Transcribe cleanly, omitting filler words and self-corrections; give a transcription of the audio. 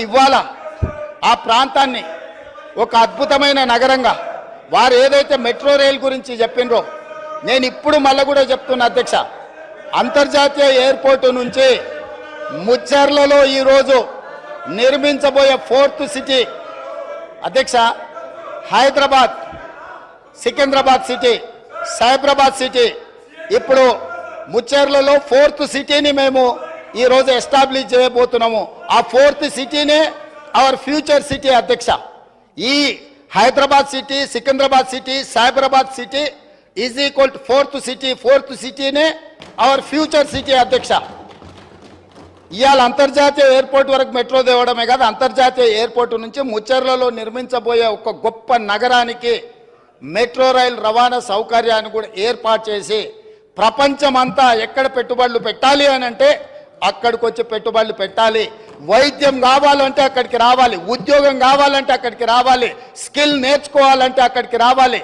ఇవాళ ఆ ప్రాంతాన్ని ఒక అద్భుతమైన నగరంగా వారు ఏదైతే మెట్రో రైల్ గురించి చెప్పినరో నేను ఇప్పుడు మళ్ళీ కూడా చెప్తున్నా అధ్యక్ష, అంతర్జాతీయ ఎయిర్పోర్టు నుంచి ముచ్చర్లలో ఈరోజు నిర్మించబోయే 4th సిటీ అధ్యక్ష, హైదరాబాద్, సికింద్రాబాద్ సిటీ, సైబరాబాద్ సిటీ, ఇప్పుడు ముచ్చర్లలో 4th సిటీని మేము ఈరోజు ఎస్టాబ్లిష్ చేయబోతున్నాము. ఆ 4th సిటీనే అవర్ ఫ్యూచర్ సిటీ అధ్యక్ష. ఈ Hyderabad city, Secunderabad city, Cyberabad city is equal to 4th city. 4th సిటీనే అవర్ ఫ్యూచర్ సిటీ అధ్యక్ష. ఇవాళ అంతర్జాతీయ ఎయిర్పోర్ట్ వరకు మెట్రో తేవడమే కాదు, అంతర్జాతీయ ఎయిర్పోర్ట్ నుంచి ముచ్చర్లలో నిర్మించబోయే ఒక గొప్ప నగరానికి మెట్రో రైల్ రవాణా సౌకర్యాన్ని కూడా ఏర్పాటు చేసి ప్రపంచమంతా ఎక్కడ పెట్టుబడులు పెట్టాలి అని అంటే అక్కడికి వచ్చి పెట్టుబడులు పెట్టాలి. వైద్యం కావాలంటే అక్కడికి రావాలి, ఉద్యోగం కావాలంటే అక్కడికి రావాలి, స్కిల్ నేర్చుకోవాలంటే అక్కడికి రావాలి.